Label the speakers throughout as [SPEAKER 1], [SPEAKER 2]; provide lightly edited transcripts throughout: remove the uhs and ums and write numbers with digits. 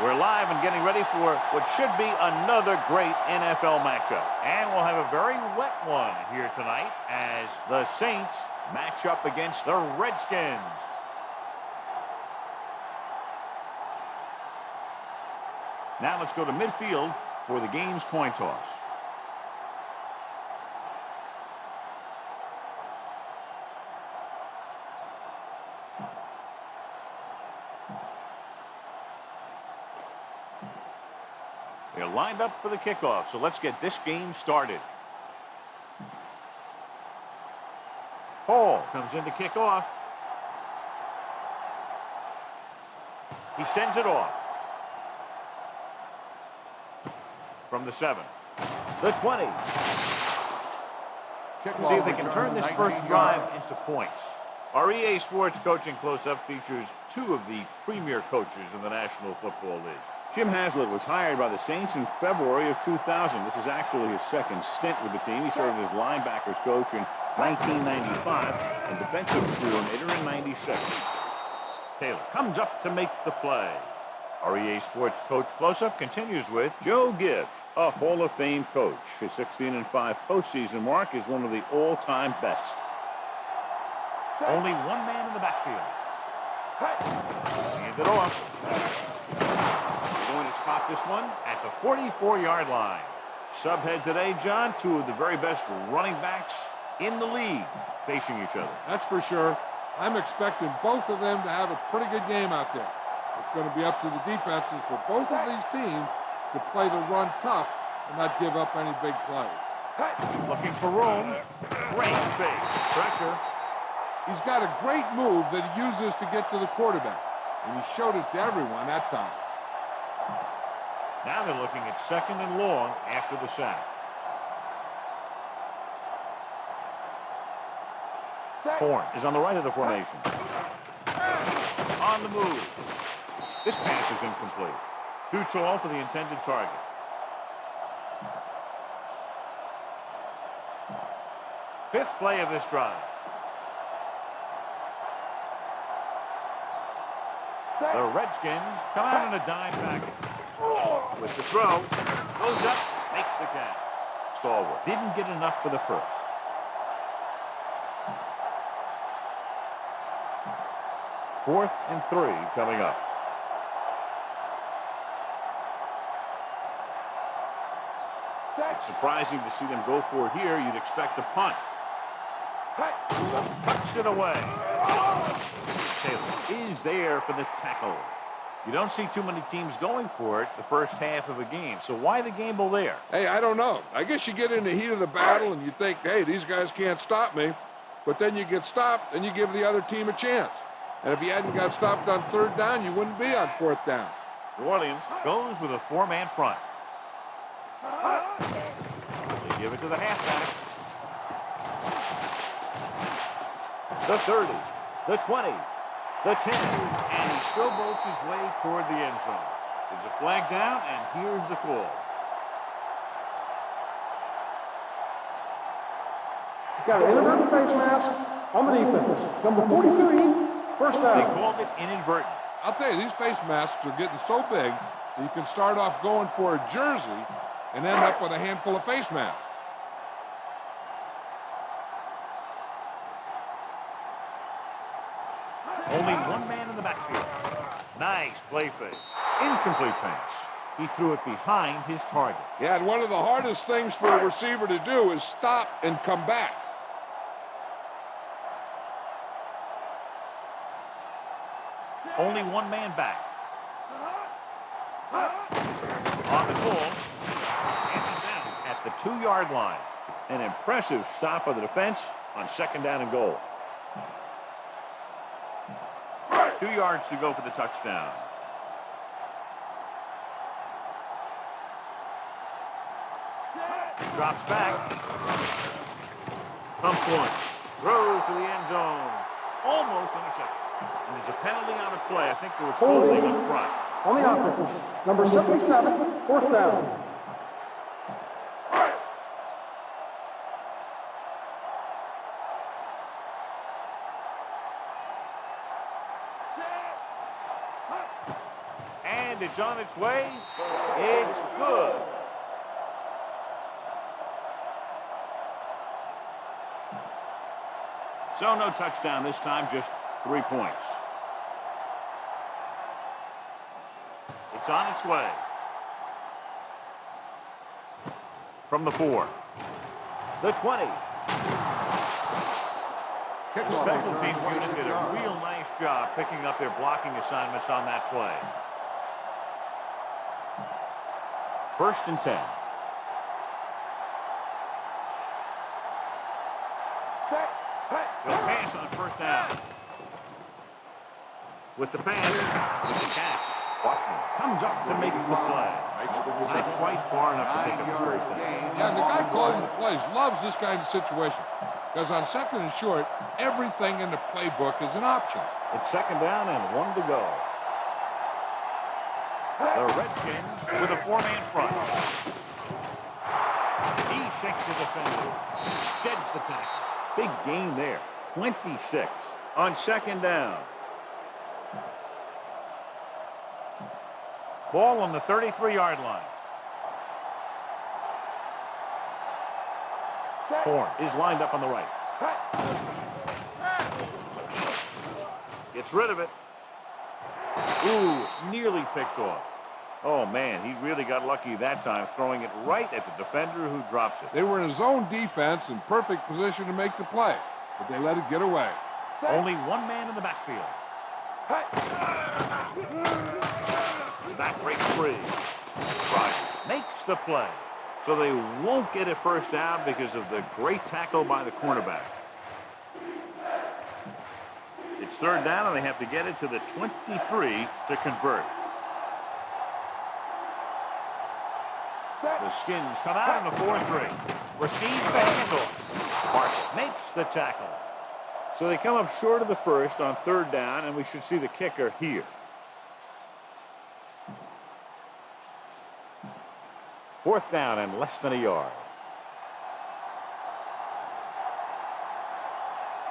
[SPEAKER 1] We're live and getting ready for what should be another great NFL matchup. And we'll have a very wet one here tonight as the Saints match up against the Redskins. Now let's go to midfield for the game's coin toss. They're lined up for the kickoff, so let's get this game started. Paul comes in to kick off. He sends it off. From the 7. The 20. See if they can turn this first drive into points. Our EA Sports Coaching Close-Up features 2 of the premier coaches in the National Football League. Jim Haslett was hired by the Saints in February of 2000. This is actually his second stint with the team. He served as linebackers coach in 1995 and defensive coordinator in 96. Taylor comes up to make the play. Our EA Sports Coach Close-Up continues with Joe Gibbs, a Hall of Fame coach. His 16-5 postseason mark is one of the all-time best. Only one man in the backfield. Hand it off. Going to spot this one at the 44-yard line. Subhead today, John, 2 of the very best running backs in the league facing each other.
[SPEAKER 2] That's for sure. I'm expecting both of them to have a pretty good game out there. It's going to be up to the defenses for both of these teams to play the run tough and not give up any big plays.
[SPEAKER 1] Looking for room. Great fake. Pressure.
[SPEAKER 2] He's got a great move that he uses to get to the quarterback, and he showed it to everyone that time.
[SPEAKER 1] Now they're looking at 2nd and long after the sack. Horn is on the right of the formation. On the move. This pass is incomplete. Too tall for the intended target. Fifth play of this drive. The Redskins come out in a dime package. With the throw, goes up, makes the catch. Stalwart didn't get enough for the first. Fourth and 3 coming up. It's surprising to see them go for it here. You'd expect a punt. Tucks it away. Taylor is there for the tackle. You don't see too many teams going for it the first half of a game. So why the gamble there?
[SPEAKER 2] Hey, I don't know. I guess you get in the heat of the battle and you think, hey, these guys can't stop me. But then you get stopped and you give the other team a chance. And if you hadn't got stopped on 3rd down, you wouldn't be on 4th down.
[SPEAKER 1] New Orleans goes with a 4-man front. They give it to the halfback. The 30, the 20, the 10, and he showboats his way toward the end zone. There's a flag down, and here's the call.
[SPEAKER 3] Got an inadvertent face mask on the defense. Number 43, first down.
[SPEAKER 1] They called it inadvertent.
[SPEAKER 2] I'll tell you, these face masks are getting so big that you can start off going for a jersey and end up with a handful of face masks.
[SPEAKER 1] Only one man in the backfield. Nice play fake. Incomplete pass. He threw it behind his target.
[SPEAKER 2] Yeah, and one of the hardest things for a receiver to do is stop and come back.
[SPEAKER 1] Only one man back. On the goal. And down at the 2-yard line. An impressive stop of the defense on 2nd down and goal. 2 yards to go for the touchdown. Drops back. Pumps once. Throws to the end zone. Almost intercepted. And there's a penalty on the play. I think there was holding up front.
[SPEAKER 3] On the offense, number 77, 4th down.
[SPEAKER 1] And it's on its way. It's good. So no touchdown this time, just 3 points. It's on its way. From the 4. The 20. The special teams unit did a real nice job picking up their blocking assignments on that play. 1st and 10. They'll pass on 1st down. With the pass, with the catch. Washington comes up to make the play. Not quite far enough to pick up the 1st down.
[SPEAKER 2] Yeah, the guy calling the plays loves this kind of situation. Because on 2nd and short, everything in the playbook is an option.
[SPEAKER 1] It's 2nd down and 1 to go. The Redskins with a 4-man front. He shakes the defender. Sheds the tackle. Big gain there. 26 on 2nd down. Ball on the 33-yard line. Horn is lined up on the right. Gets rid of it. Ooh, nearly picked off. Oh, man, he really got lucky that time, throwing it right at the defender who drops it.
[SPEAKER 2] They were in a zone defense in perfect position to make the play, but they let it get away.
[SPEAKER 1] Only one man in the backfield. The back breaks free. Bryant makes the play. So they won't get a 1st down because of the great tackle by the cornerback. It's 3rd down, and they have to get it to the 23 to convert. The Skins come out in the 4-3. Receives the handle. Mark makes the tackle. So they come up short of the 1st on 3rd down, and we should see the kicker here. 4th down and less than a yard.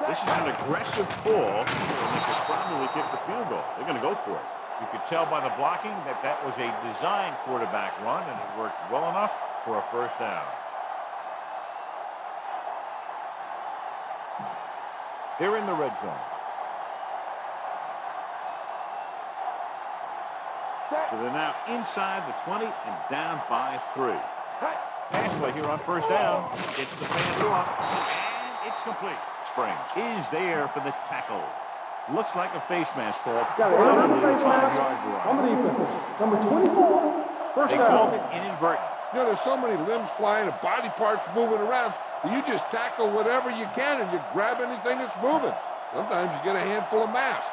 [SPEAKER 1] This is an aggressive ball, and they could probably kick the field goal. They're going to go for it. You could tell by the blocking that that was a designed quarterback run, and it worked well enough for a 1st down. They're in the red zone. So they're now inside the 20 and down by 3. Pass play here on 1st down. Gets the pass off, and it's complete. Springs is there for the tackle. Looks like a face mask call.
[SPEAKER 3] Got a face mask on the defense. Number 24, 1st
[SPEAKER 1] They
[SPEAKER 3] down.
[SPEAKER 1] called it inadvertent.
[SPEAKER 2] You know, there's so many limbs flying and body parts moving around. You just tackle whatever you can and you grab anything that's moving. Sometimes you get a handful of mass.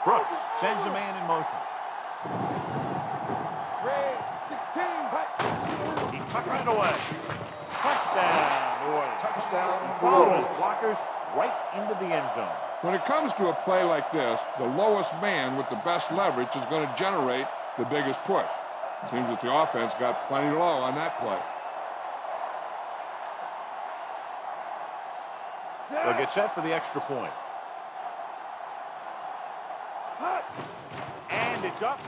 [SPEAKER 1] Brooks sends a man in motion. He tucks it away. Touchdown, New Orleans.
[SPEAKER 2] Touchdown.
[SPEAKER 1] Followed his blockers right into the end zone.
[SPEAKER 2] When it comes to a play like this, the lowest man with the best leverage is going to generate the biggest push. Seems that the offense got plenty low on that play.
[SPEAKER 1] They'll get set for the extra point. And it's up.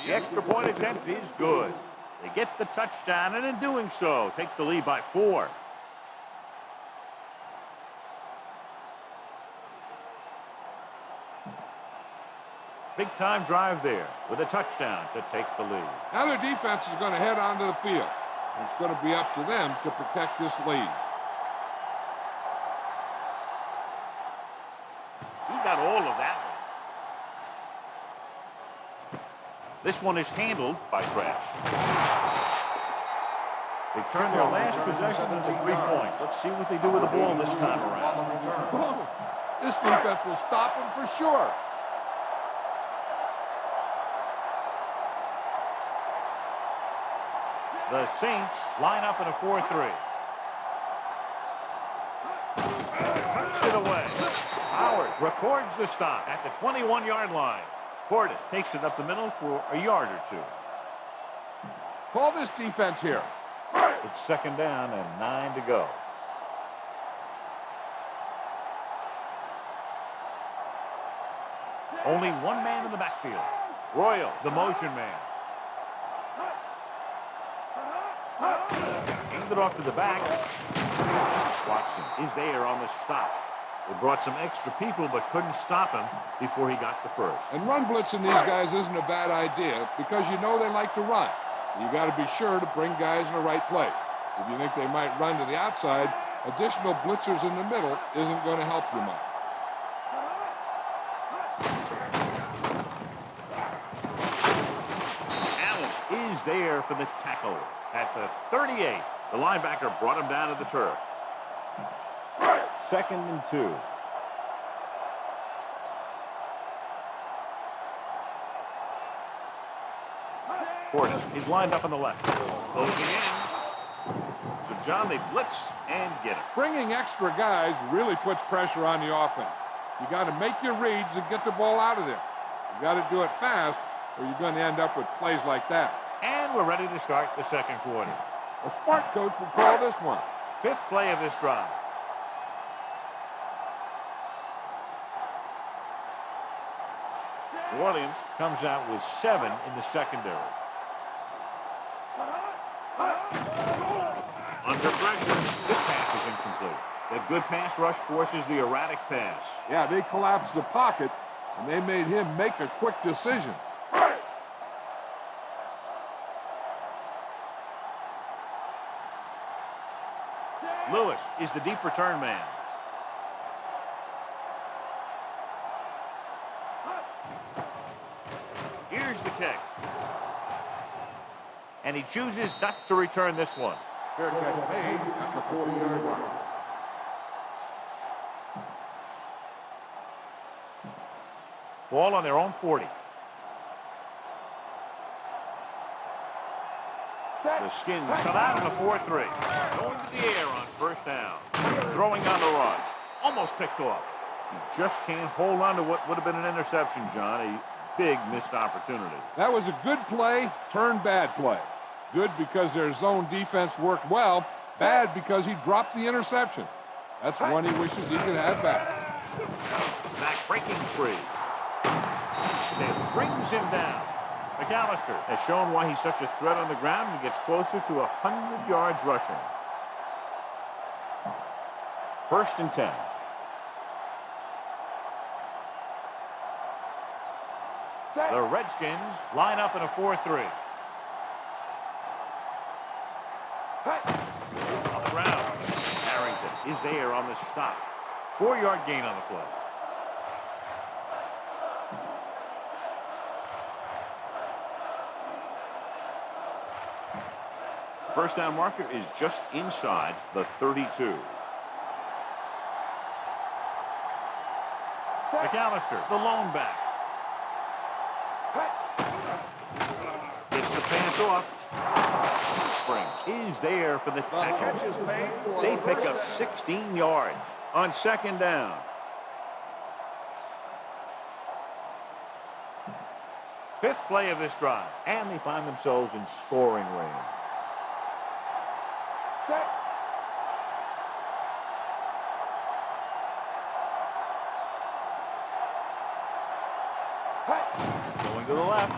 [SPEAKER 1] The extra point attempt is good. They get the touchdown, and in doing so, take the lead by 4. Big-time drive there with a touchdown to take the lead.
[SPEAKER 2] Now their defense is going to head onto the field. It's going to be up to them to protect this lead.
[SPEAKER 1] He got all of that one. This one is handled by Trash. They turn their last possession into 3 points. Let's see what they do with the ball this time around.
[SPEAKER 2] This defense will stop them for sure.
[SPEAKER 1] The Saints line up in a 4-3. Puts it away. Howard records the stop at the 21-yard line. Portis takes it up the middle for a yard or two.
[SPEAKER 2] Call this defense here.
[SPEAKER 1] It's second down and 9 to go. Only one man in the backfield. Royal, the motion man. Hands it off to the back. Watson is there on the stop. They brought some extra people but couldn't stop him before he got the first.
[SPEAKER 2] And run blitzing these guys isn't a bad idea because you know they like to run. You got to be sure to bring guys in the right place. If you think they might run to the outside, additional blitzers in the middle isn't going to help you much.
[SPEAKER 1] Allen is there for the tackle at the 38. The linebacker brought him down to the turf. Second and 2. Portis is lined up on the left. Closing in. So, John, they blitz and get it.
[SPEAKER 2] Bringing extra guys really puts pressure on the offense. You got to make your reads and get the ball out of there. You got to do it fast or you're going to end up with plays like that.
[SPEAKER 1] And we're ready to start the second quarter.
[SPEAKER 2] A smart coach will call this one.
[SPEAKER 1] Fifth play of this drive. New Orleans comes out with 7 in the secondary. Under pressure, this pass is incomplete. That good pass rush forces the erratic pass.
[SPEAKER 2] Yeah, they collapsed the pocket, and they made him make a quick decision.
[SPEAKER 1] Lewis is the deep return man. Here's the kick. And he chooses not to return this one.
[SPEAKER 2] Fair catch made at the 40-yard line.
[SPEAKER 1] Ball on their own 40. The Skins come out in a 4-3. Going to the air on first down. Throwing on the run. Almost picked off. He just can't hold on to what would have been an interception, John. A big missed opportunity.
[SPEAKER 2] That was a good play, turned bad play. Good because their zone defense worked well. Bad because he dropped the interception. That's one he wishes he could have back.
[SPEAKER 1] Back breaking free. And brings him down. McAllister has shown why he's such a threat on the ground and gets closer to 100 yards rushing. First and 10. The Redskins line up in a 4-3. On the ground. Harrington is there on the stop. 4-yard gain on the play. First down marker is just inside the 32. McAllister, the lone back. Gets the pass off. Springs is there for the tackle. They pick up 16 yards on second down. Fifth play of this drive, and they find themselves in scoring range. Going to the left.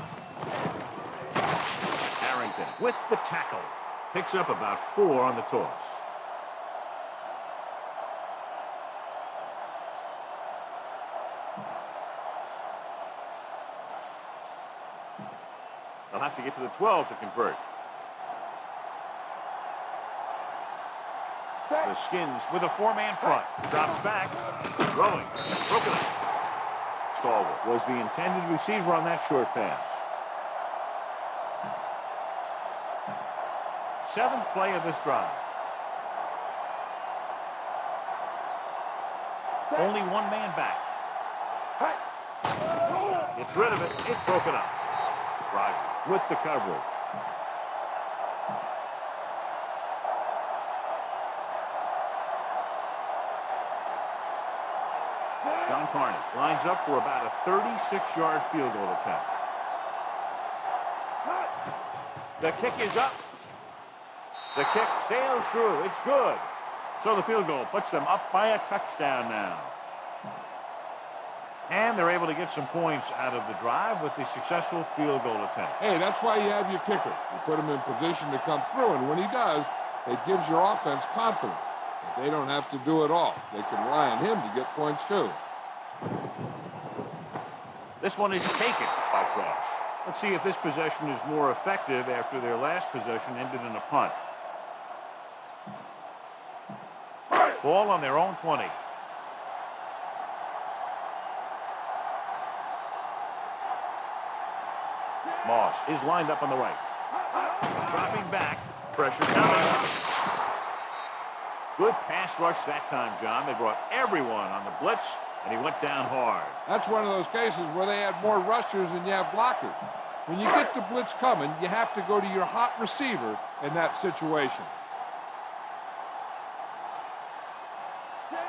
[SPEAKER 1] Harrington with the tackle. Picks up about 4 on the toss. They'll have to get to the 12 to convert. The Skins with a 4-man front. Drops back. Throwing. Broken up. Stallworth was the intended receiver on that short pass. Seventh play of this drive. Only one man back. Gets rid of it. It's broken up. Rodgers with the coverage. Carney lines up for about a 36-yard field goal attempt. The kick is up. The kick sails through. It's good. So the field goal puts them up by a touchdown now. And they're able to get some points out of the drive with the successful field goal attempt.
[SPEAKER 2] Hey, that's why you have your kicker. You put him in position to come through, and when he does, it gives your offense confidence. But they don't have to do it all. They can rely on him to get points too.
[SPEAKER 1] This one is taken by Trash. Let's see if this possession is more effective after their last possession ended in a punt. Ball on their own 20. Moss is lined up on the right. Dropping back. Pressure coming. Good pass rush that time, John. They brought everyone on the blitz, and he went down hard.
[SPEAKER 2] That's one of those cases where they had more rushers than you have blockers. When you get the blitz coming, you have to go to your hot receiver in that situation.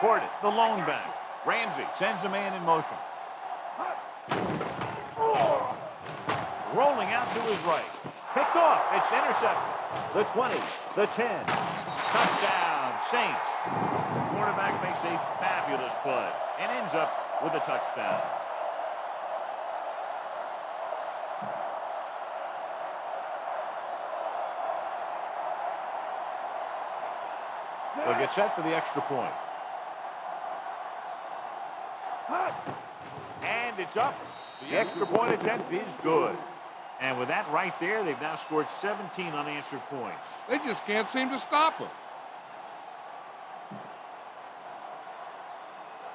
[SPEAKER 1] Gordon, the lone back. Ramsey sends a man in motion. Rolling out to his right. Picked off. It's intercepted. The 20, the 10. Touchdown, Saints. The quarterback makes a fabulous play and ends up with a touchdown. They'll get set for the extra point. And it's up. The extra point attempt is good. And with that right there, they've now scored 17 unanswered points.
[SPEAKER 2] They just can't seem to stop him.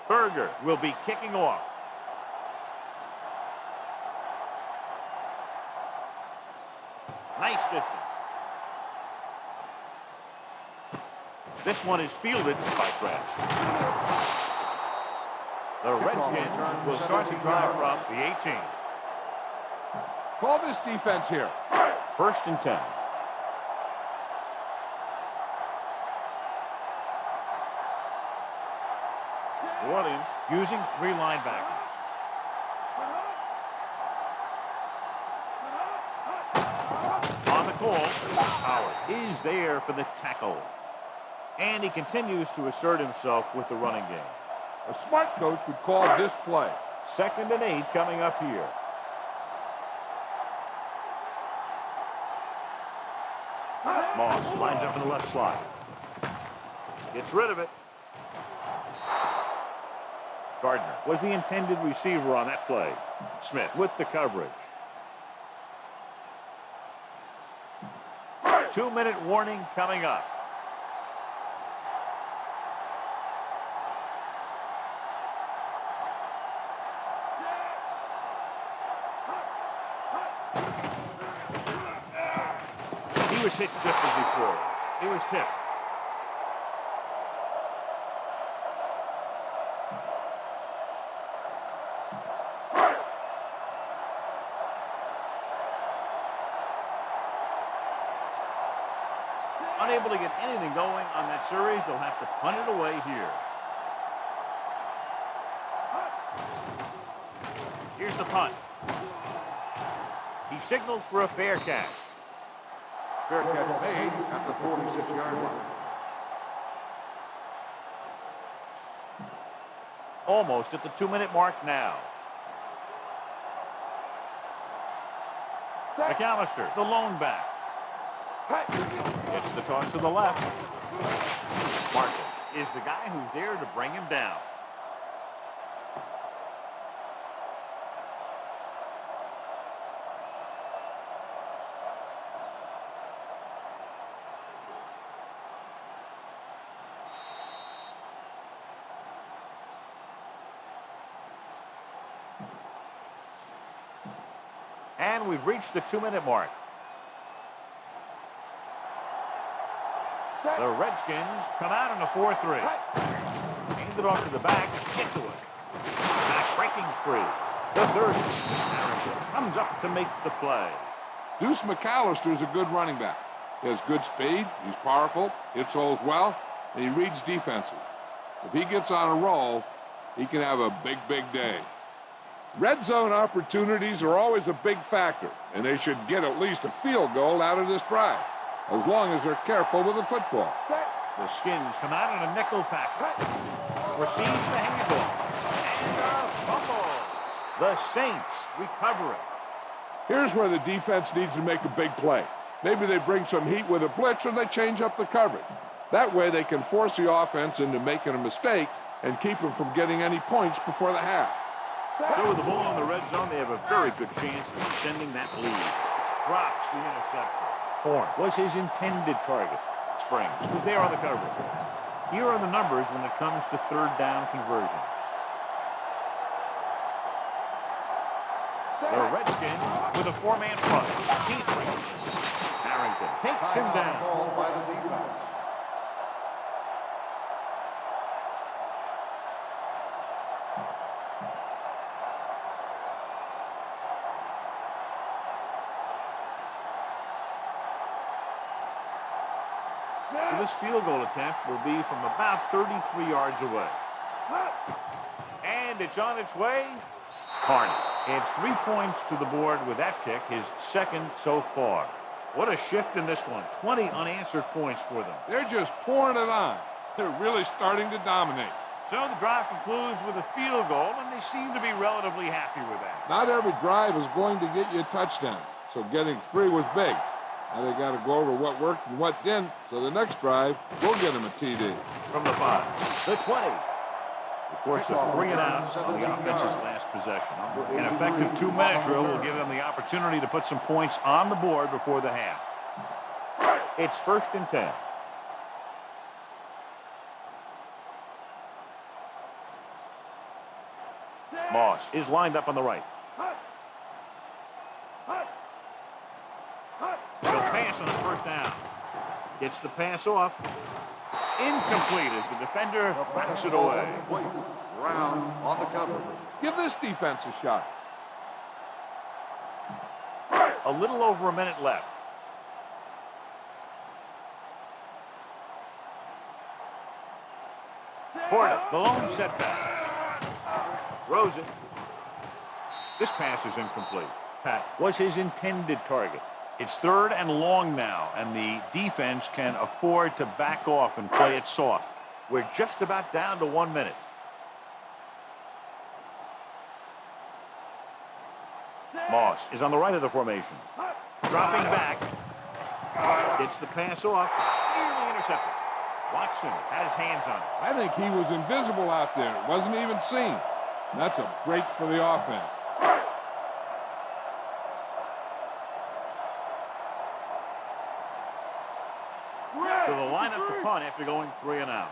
[SPEAKER 1] Berger will be kicking off. Nice distance. This one is fielded by Trash. The Redskins will start to drive from the 18.
[SPEAKER 2] Call this defense here.
[SPEAKER 1] 1st and 10. New Orleans using 3 linebackers. On the call, Howard is there for the tackle. And he continues to assert himself with the running game.
[SPEAKER 2] A smart coach would call this play.
[SPEAKER 1] 2nd and 8 coming up here. Moss lines up in the left slot. Gets rid of it. Gardner was the intended receiver on that play. Smith with the coverage. 2-minute warning coming up. He was hit just as he threw it. He was tipped. Unable to get anything going on that series, they'll have to punt it away here. Here's the punt. He signals for a fair catch.
[SPEAKER 2] Fair catch made at the 46-yard line.
[SPEAKER 1] Almost at the 2-minute mark now. McAllister, the lone back. Gets the toss to the left. Marshall is the guy who's there to bring him down. And we've reached the 2-minute mark. The Redskins come out in a 4-3. Hand it off to the back. Gets away. Back breaking free. The 30. Harrington comes up to make the play.
[SPEAKER 2] Deuce McAllister is a good running back. He has good speed. He's powerful. Hits holes well. And he reads defenses. If he gets on a roll, he can have a big, big day. Red zone opportunities are always a big factor, and they should get at least a field goal out of this drive, as long as they're careful with the football.
[SPEAKER 1] The Skins come out in a nickel package. Receives the handoff. And a fumble. The Saints recover it.
[SPEAKER 2] Here's where the defense needs to make a big play. Maybe they bring some heat with a blitz, or they change up the coverage. That way they can force the offense into making a mistake and keep them from getting any points before the half.
[SPEAKER 1] So with the ball in the red zone, they have a very good chance of extending that lead. Drops the interception. Horn was his intended target. Springs was there on the coverage. Here are the numbers when it comes to third down conversions. The Redskins with a four-man front. Harrington takes him down.
[SPEAKER 4] By the defense.
[SPEAKER 1] So this field goal attempt will be from about 33 yards away. And it's on its way. Carney adds 3 points to the board with that kick, his second so far. What a shift in this one. 20 unanswered points for them.
[SPEAKER 2] They're just pouring it on. They're really starting to dominate.
[SPEAKER 1] So the drive concludes with a field goal, and they seem to be relatively happy with that.
[SPEAKER 2] Not every drive is going to get you a touchdown, so getting 3 was big. Now they got to go over what worked and what didn't, so the next drive will get them a TD.
[SPEAKER 1] From the 5, the 20. Of course, they're 3 and out on the offense's last possession. An effective 2-minute drill will give them the opportunity to put some points on the board before the half. It's 1st and 10. Moss is lined up on the right. He'll pass on the 1st down. Gets the pass off. Incomplete as the defender backs it away.
[SPEAKER 4] Brown on the cover.
[SPEAKER 2] Give this defense a shot.
[SPEAKER 1] A little over a minute left. Porter, the lone setback. Throws it. This pass is incomplete. Pat was his intended target. It's 3rd and long now, and the defense can afford to back off and play it soft. We're just about down to 1 minute. Moss is on the right of the formation. Dropping back. Gets the pass off. Nearly intercepted. Watson had his hands on it.
[SPEAKER 2] I think he was invisible out there. It wasn't even seen. And that's a break for the offense.
[SPEAKER 1] So the lineup to punt after going 3 and out.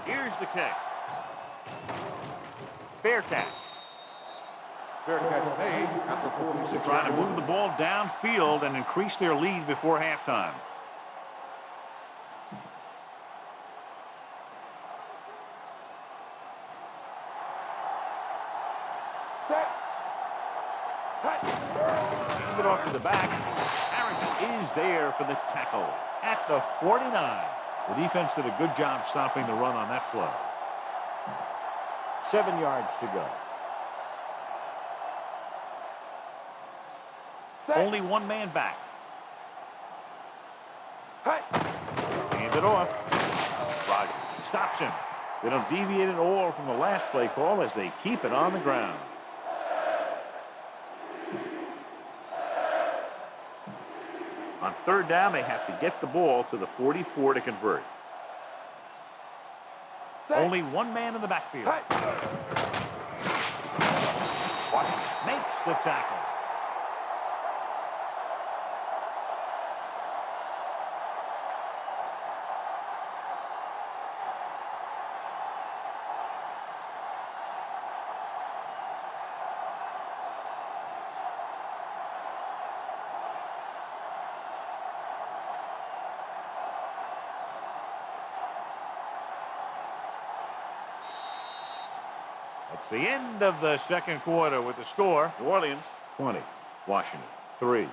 [SPEAKER 1] Here's the kick. Fair catch.
[SPEAKER 4] Fair catch made at the 46.
[SPEAKER 1] They're trying to move the ball downfield and increase their lead before halftime. Hand it off to the back. Harrington is there for the tackle at the 49. The defense did a good job stopping the run on that play. 7 yards to go. Only one man back. Hand it off. Rogers stops him. They don't deviate at all from the last play call as they keep it on the ground. On 3rd down, they have to get the ball to the 44 to convert. Only one man in the backfield. Watson makes the tackle. That's the end of the second quarter with the score. New Orleans 20, Washington 3.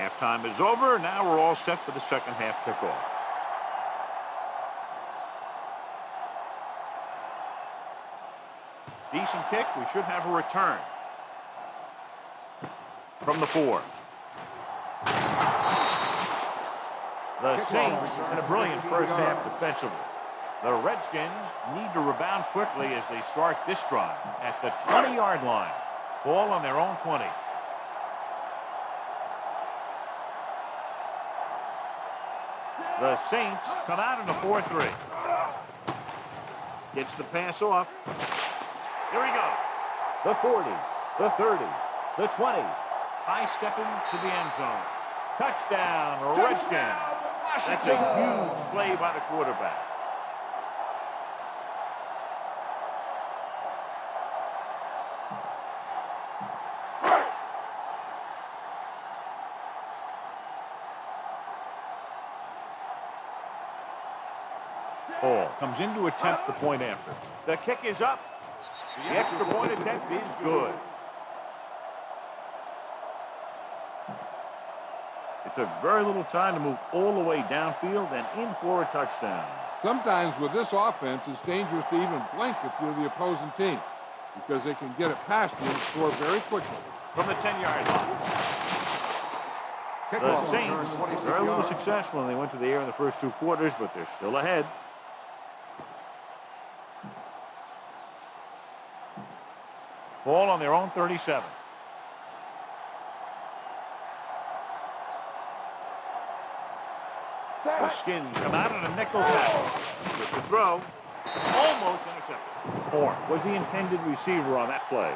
[SPEAKER 1] Halftime is over. Now we're all set for the second half kickoff. Decent kick. We should have a return. From the 4. The Saints in a brilliant first half defensively. The Redskins need to rebound quickly as they start this drive at the 20-yard line. Ball on their own 20. The Saints come out in a 4-3. Gets the pass off. Here we go. The 40, the 30, the 20. High stepping to the end zone. Touchdown, Redskins. That's a huge play by the quarterback. Ball comes in to attempt the point after. The kick is up. The extra point attempt is good. It took very little time to move all the way downfield and in for a touchdown.
[SPEAKER 2] Sometimes with this offense, it's dangerous to even blink if you're the opposing team because they can get it past you and score very quickly.
[SPEAKER 1] From the 10-yard line. The Saints were a little successful when they went to the air in the first 2 quarters, but they're still ahead. Ball on their own 37. The Skins come out in a nickel tackle. With the throw, almost intercepted. Horn was the intended receiver on that play.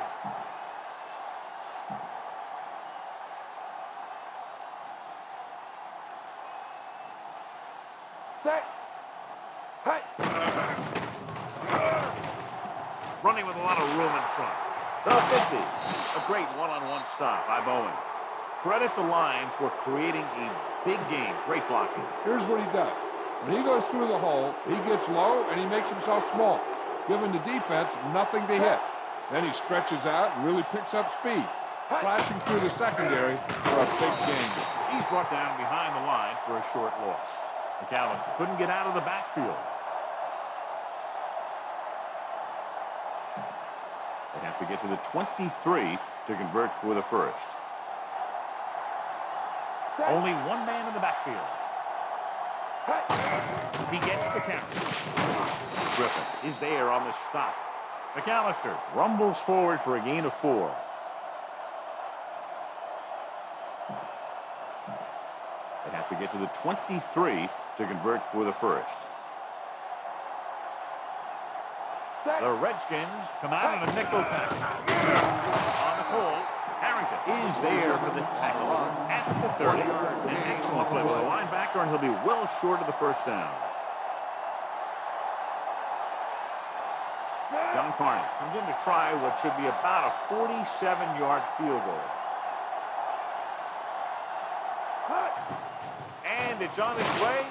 [SPEAKER 1] Running with a lot of room in front. The 50. A great one-on-one stop by Bowen. Credit the line for creating a big game. Great blocking.
[SPEAKER 2] Here's what he does. When he goes through the hole, he gets low and he makes himself small, giving the defense nothing to hit. Then he stretches out and really picks up speed, flashing through the secondary for a big gain.
[SPEAKER 1] He's brought down behind the line for a short loss. McAllister couldn't get out of the backfield. They have to get to the 23 to convert for the first. Only one man in the backfield. He gets the count. Griffin is there on the stop. McAllister rumbles forward for a gain of 4. They have to get to the 23 to convert for the first. The Redskins come out in a nickel tackle. On the pole, Harrington is there for the tackle at the 30. An excellent play with the linebacker, and he'll be well short of the first down. John Carney comes in to try what should be about a 47-yard field goal. And it's on its way.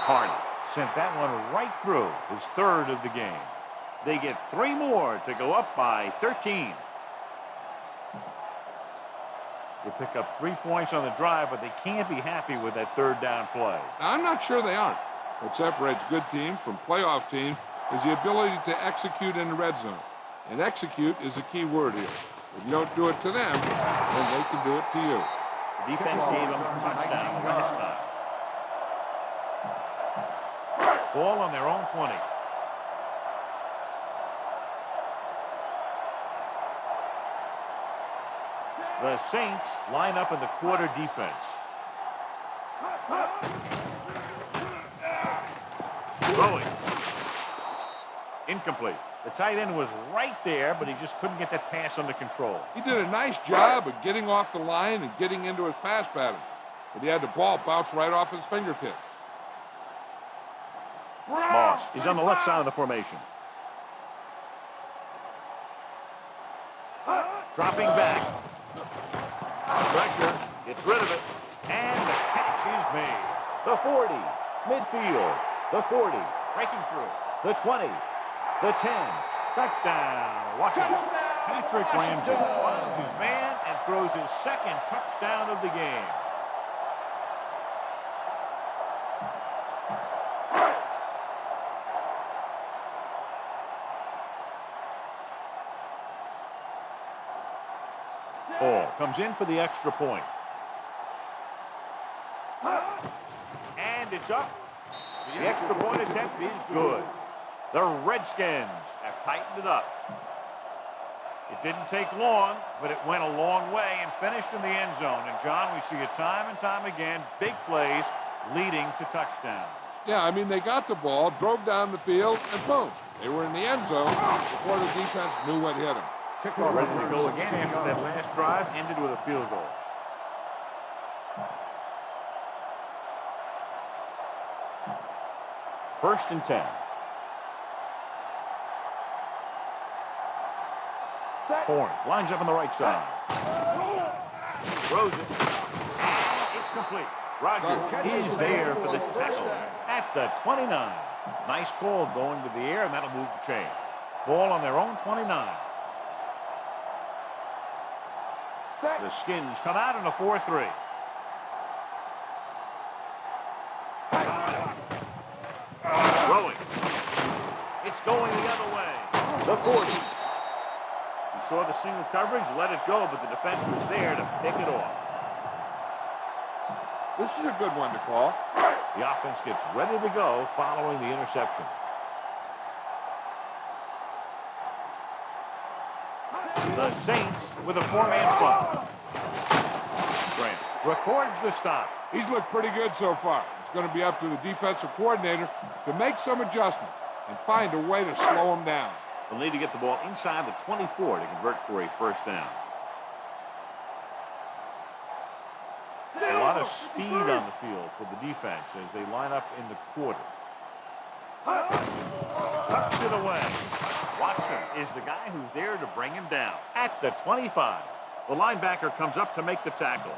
[SPEAKER 1] Carney sent that one right through, his 3rd of the game. They get 3 more to go up by 13. They pick up 3 points on the drive, but they can't be happy with that 3rd down play.
[SPEAKER 2] Now, I'm not sure they aren't. What separates good teams from playoff teams is the ability to execute in the red zone. And execute is the key word here. If you don't do it to them, then they can do it to you.
[SPEAKER 1] The defense gave them a touchdown last time. Ball on their own 20. The Saints line up in the quarter defense. Throwing. Incomplete. The tight end was right there, but he just couldn't get that pass under control.
[SPEAKER 2] He did a nice job of getting off the line and getting into his pass pattern, but he had the ball bounce right off his fingertips.
[SPEAKER 1] Moss is on the left side of the formation. Dropping back. Pressure. Gets rid of it. And the catch is made. The 40. Midfield. The 40. Breaking through. The 20. The 10. Touchdown. Washington. Patrick Ramsey finds his man and throws his second touchdown of the game. Ball comes in for the extra point. And it's up. The extra point attempt is good. The Redskins have tightened it up. It didn't take long, but it went a long way and finished in the end zone. And, John, we see it time and time again, big plays leading to touchdowns.
[SPEAKER 2] Yeah, I mean, they got the ball, drove down the field, and boom, they were in the end zone before the defense knew what hit them.
[SPEAKER 1] Kickoff ready to go again after that last drive ended with a field goal. First and 10. Horn lines up on the right side. Throws it. And it's complete. Roger is there for the tackle at the 29. Nice call going to the air, and that'll move the chain. Ball on their own 29. The Skins come out in a 4-3. Throwing. It's going the other way. The 40. He saw the single coverage, let it go, but the defense was there to pick it off.
[SPEAKER 2] This is a good one to call.
[SPEAKER 1] The offense gets ready to go following the interception. The Saints with a 4-man front. Grant records the stop.
[SPEAKER 2] He's looked pretty good so far. It's going to be up to the defensive coordinator to make some adjustments and find a way to slow him down.
[SPEAKER 1] They'll need to get the ball inside the 24 to convert for a first down. A lot of speed on the field for the defense as they line up in the quarter. Tucks it away. Watson is the guy who's there to bring him down at the 25. The linebacker comes up to make the tackle.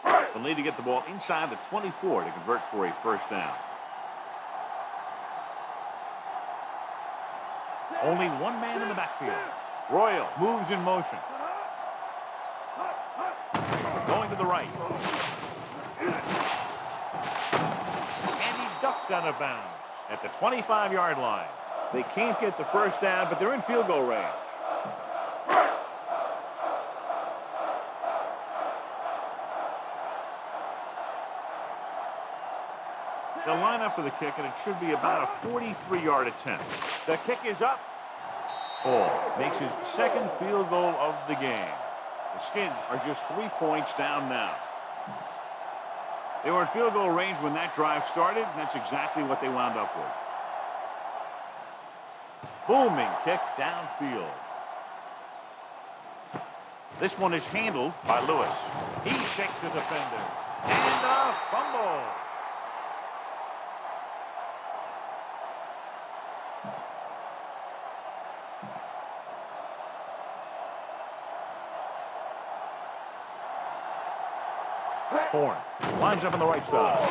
[SPEAKER 1] They'll need to get the ball inside the 24 to convert for a first down. Only one man in the backfield. Royal moves in motion. Going to the right. And he ducks out of bounds at the 25-yard line. They can't get the first down, but they're in field goal range. They'll line up for the kick, and it should be about a 43-yard attempt. The kick is up. Hall makes his second field goal of the game. The Skins are just 3 points down now. They were in field goal range when that drive started, and that's exactly what they wound up with. Booming kick downfield. This one is handled by Lewis. He shakes the defender. And a fumble. Horn lines up on the right side.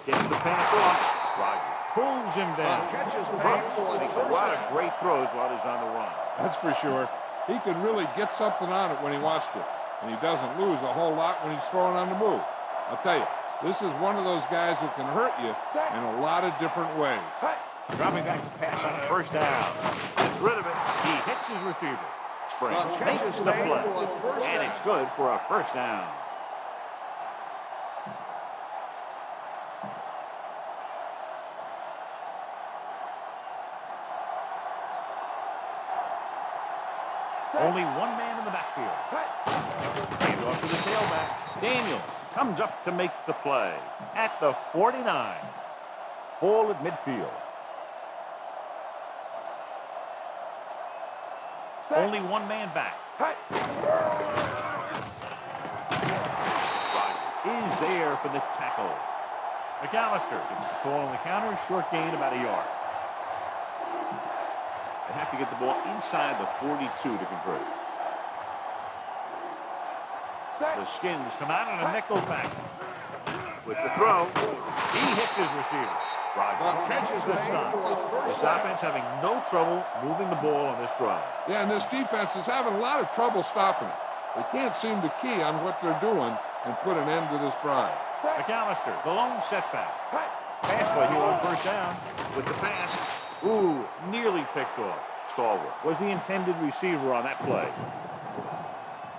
[SPEAKER 1] Gets the pass off. Roger pulls him down. Brooks makes a lot of great throws while he's on the run.
[SPEAKER 2] That's for sure. He can really get something on it when he wants to. And he doesn't lose a whole lot when he's throwing on the move. I'll tell you, this is one of those guys who can hurt you in a lot of different ways.
[SPEAKER 1] Dropping back to pass on first down. Gets rid of it. He hits his receiver. Springs makes the play. And it's good for a first down. Only one man in the backfield. Hand off to the tailback. Daniel comes up to make the play at the 49. Ball at midfield. Only one man back. Rodgers is there for the tackle. McAllister gets the ball on the counter. Short gain about a yard. They have to get the ball inside the 42 to convert. The Skins come out in a nickel back. With the throw, he hits his receiver. Rogers catches the stop. This offense having no trouble moving the ball on this drive.
[SPEAKER 2] Yeah, and this defense is having a lot of trouble stopping it. They can't seem to key on what they're doing and put an end to this drive.
[SPEAKER 1] McAllister, the lone setback. Pass play here on first down with the pass. Ooh, nearly picked off. Stalwart was the intended receiver on that play.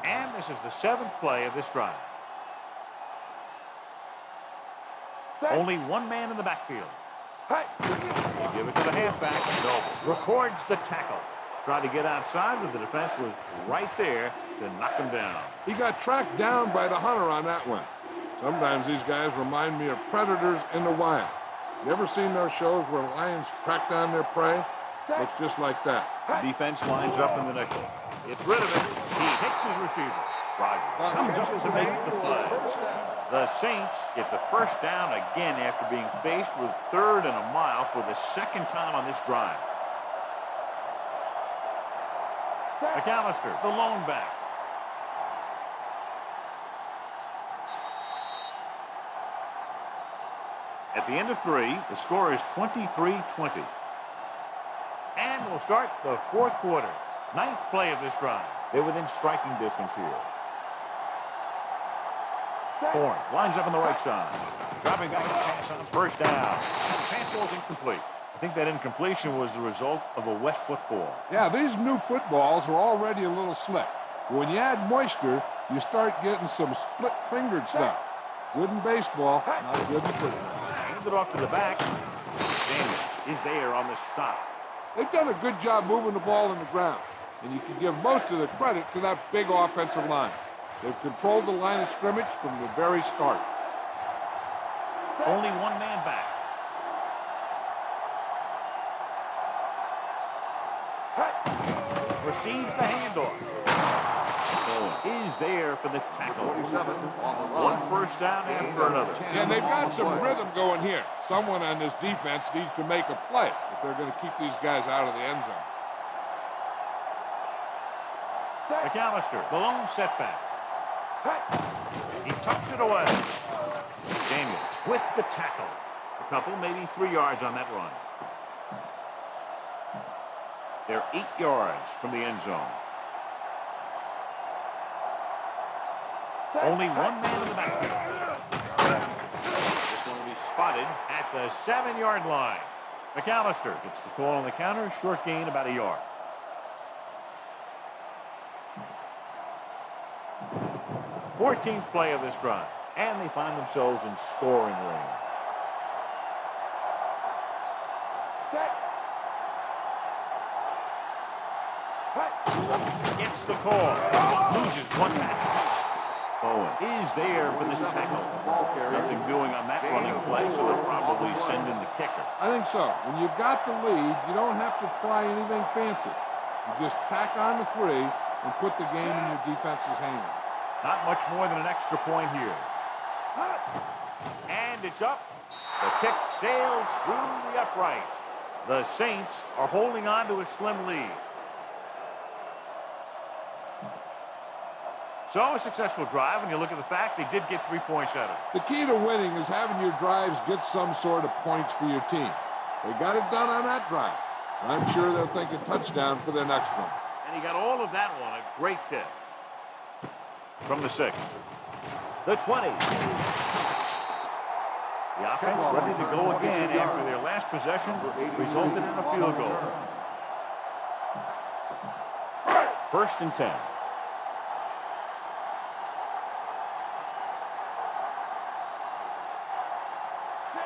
[SPEAKER 1] And this is the 7th play of this drive. Only one man in the backfield. Give it to the halfback. No. Records the tackle. Tried to get outside, but the defense was right there to knock him down.
[SPEAKER 2] He got tracked down by the hunter on that one. Sometimes these guys remind me of predators in the wild. You ever seen those shows where lions track down their prey? Looks just like that.
[SPEAKER 1] The defense lines up in the nickel. It's rid of it. He hits his receiver. Rogers comes up to make the play. The Saints get the first down again after being faced with 3rd and a mile for the 2nd time on this drive. McAllister, the lone back. At the end of 3, the score is 23-20. And we'll start the 4th quarter. 9th play of this drive. They're within striking distance here. Horn lines up on the right side. Dropping back to pass on first down. Pass ball's incomplete. I think that incompletion was the result of a wet football.
[SPEAKER 2] Yeah, these new footballs are already a little slick. When you add moisture, you start getting some split-fingered stuff. Good in baseball, not good in football.
[SPEAKER 1] Hands it off to the back. Daniels is there on the stop.
[SPEAKER 2] They've done a good job moving the ball in the ground, and you can give most of the credit to that big offensive line. They've controlled the line of scrimmage from the very start.
[SPEAKER 1] Only one man back. Receives the handoff. Is there for the tackle.
[SPEAKER 4] 47 on the run.
[SPEAKER 1] One first down after another.
[SPEAKER 2] Yeah, they've got some rhythm going here. Someone on this defense needs to make a play if they're going to keep these guys out of the end zone.
[SPEAKER 1] McAllister, the lone setback. He tucks it away. Daniels with the tackle. A couple, maybe 3 yards on that run. They're 8 yards from the end zone. Only one man in the backfield. This one will be spotted at the 7-yard line. McAllister gets the call on the counter. Short gain, about a yard. Fourteenth play of this drive, and they find themselves in scoring range. Gets the call. Loses one tackle. Bowen is there for the tackle. Nothing doing on that running play, so they'll probably send in the kicker.
[SPEAKER 2] I think so. When you've got the lead, you don't have to try anything fancy. You just tack on the 3 and put the game in your defense's hands.
[SPEAKER 1] Not much more than an extra point here. And it's up. The kick sails through the uprights. The Saints are holding on to a slim lead. So a successful drive, and you look at the fact they did get 3 points out of it.
[SPEAKER 2] The key to winning is having your drives get some sort of points for your team. They got it done on that drive. I'm sure they'll think a touchdown for their next one.
[SPEAKER 1] And he got all of that one. A great kick. From the 6. The 20. The offense ready to go again after their last possession resulted in a field goal. 1st and 10.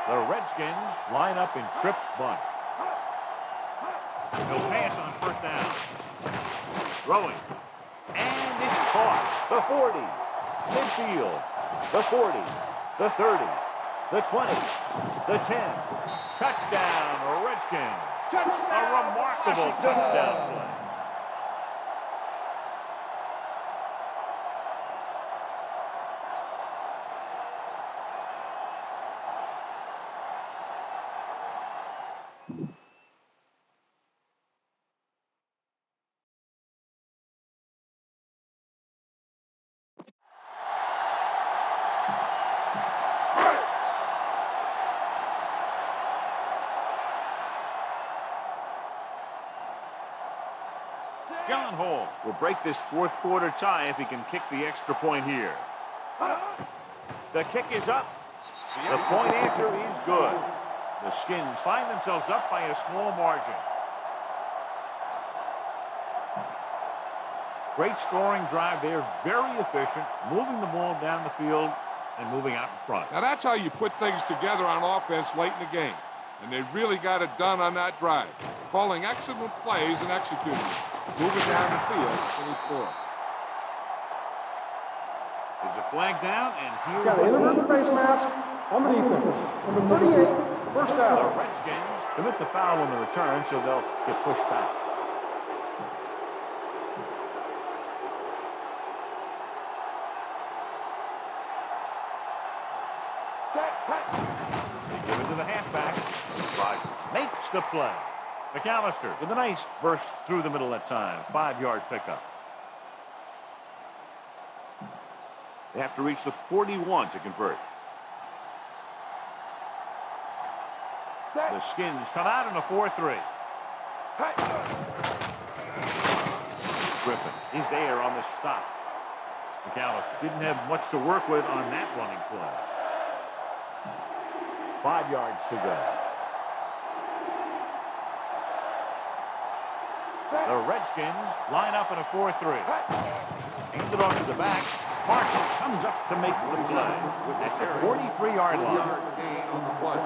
[SPEAKER 1] The Redskins line up in Tripp's bunch. He'll pass on first down. Throwing. And it's caught. The 40. Midfield. The 40. The 30. The 20. The 10. Touchdown, Redskins. A remarkable touchdown play. John Hall will break this fourth quarter tie if he can kick the extra point here. The kick is up. The point after is good. The Skins find themselves up by a small margin. Great scoring drive there, very efficient, moving the ball down the field and moving out in front.
[SPEAKER 2] Now that's how you put things together on offense late in the game. And they really got it done on that drive. Calling excellent plays and executing them. Moving down the field and he scored.
[SPEAKER 1] There's a flag down, and here's
[SPEAKER 3] Got an inadvertent face mask on the defense. Number 38, first
[SPEAKER 1] the
[SPEAKER 3] down.
[SPEAKER 1] Redskins commit the foul on the return, so they'll get pushed back. They give it to the halfback. Rogers makes the play. McAllister with a nice burst through the middle that time. 5-yard pickup. They have to reach the 41 to convert. The Skins come out in a 4-3. Griffin is there on the stop. McAllister didn't have much to work with on that running play. 5 yards to go. The Redskins line up in a 4-3. Handed off to the back. Marshall comes up to make the play at the 43-yard line.
[SPEAKER 2] Gain on the play.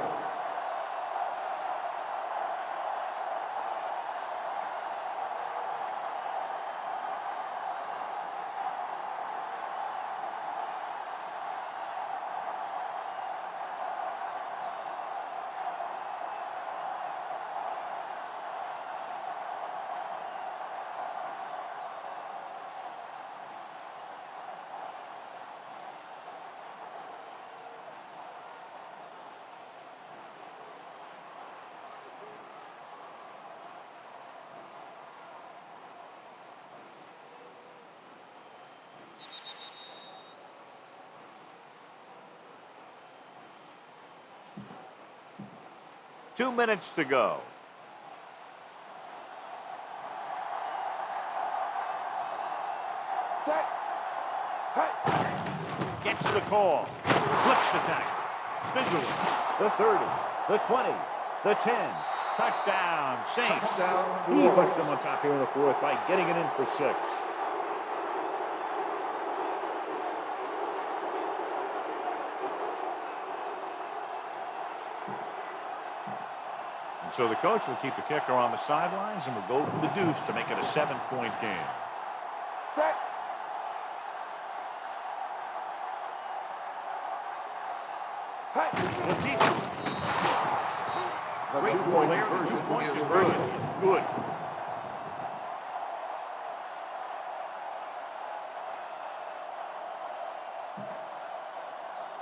[SPEAKER 1] Two minutes to go. Gets the call. Slips the tackle. Spindler. The 30. The 20. The 10. Touchdown, Saints. He puts them on top here in the fourth by getting it in for 6. And so the coach will keep the kicker on the sidelines and will go for the deuce to make it a 7-point game. We'll keep it. Great ball there. The 2-point conversion is good.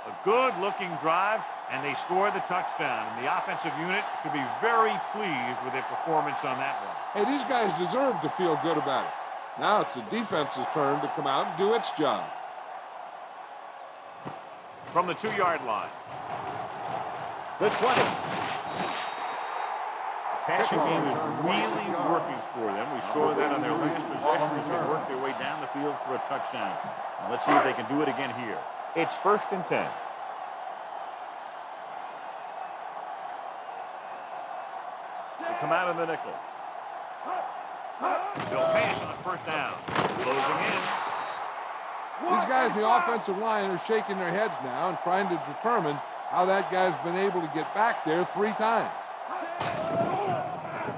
[SPEAKER 1] A good-looking drive, and they score the touchdown. And the offensive unit should be very pleased with their performance on that one.
[SPEAKER 2] Hey, these guys deserve to feel good about it. Now it's the defense's turn to come out and do its job.
[SPEAKER 1] From the 2-yard line. The 20. The passing game is really working for them. We saw that on their last possession as they worked their way down the field for a touchdown. And let's see if they can do it again here. It's 1st and 10. They come out in the nickel. They'll pass on 1st down. Closing in.
[SPEAKER 2] These guys in the offensive line are shaking their heads now and trying to determine how that guy's been able to get back there 3 times.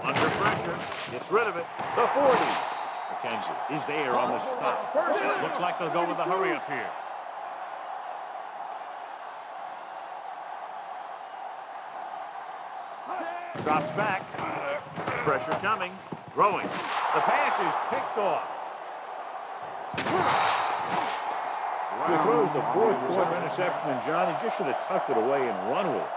[SPEAKER 1] Under pressure. Gets rid of it. The 40. McKenzie is there on the stop. Looks like they'll go with the hurry up here. Drops back. Pressure coming. Throwing. The pass is picked off. So he throws the 4th quarter interception, and John, he just should have tucked it away and run with it.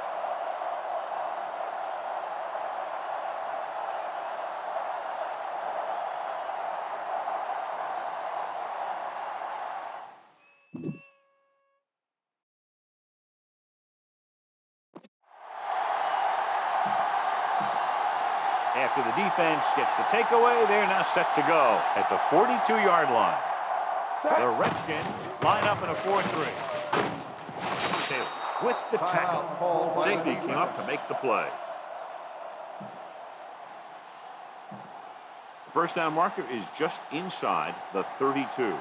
[SPEAKER 1] After the defense gets the takeaway. They're now set to go at the 42-yard line. The Redskins line up in a 4-3. Taylor with the tackle. Safety came up to make the play. First down marker is just inside the 32.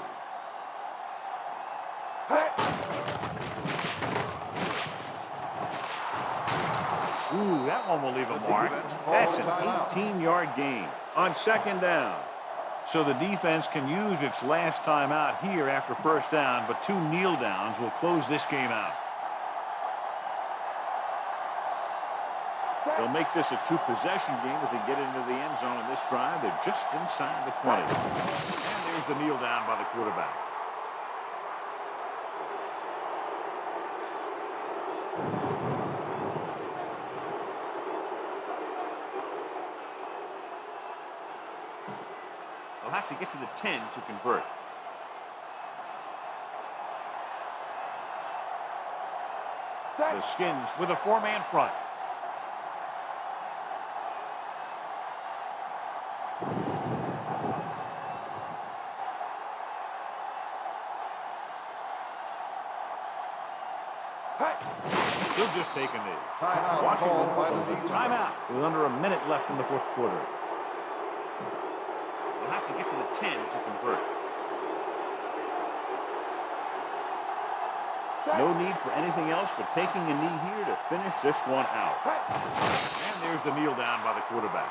[SPEAKER 1] Ooh, that one will leave a mark. That's an 18-yard gain on second down. So the defense can use its last time out here after first down, but 2 kneel downs will close this game out. They'll make this a 2-possession game if they get into the end zone in this drive. They're just inside the 20. And there's the kneel down by the quarterback. They'll have to get to the 10 to convert. The Skins with a 4-man front. He'll just take a knee. Washington calls a timeout with under a minute left in the fourth quarter. They'll have to get to the 10 to convert. No need for anything else but taking a knee here to finish this one out. And there's the kneel down by the quarterback.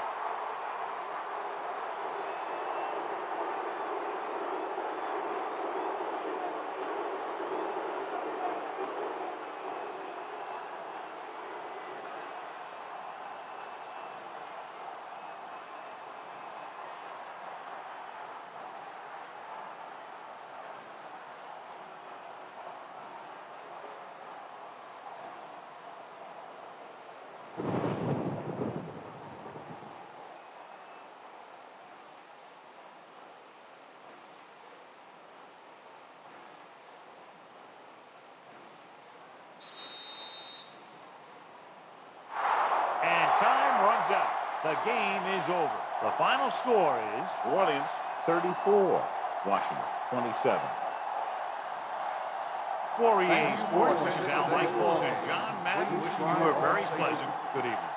[SPEAKER 1] Time runs out. The game is over. The final score is New Orleans 34, Washington 27. For EA Sports, this is Al Michaels and John Madden wishing you a very pleasant good evening.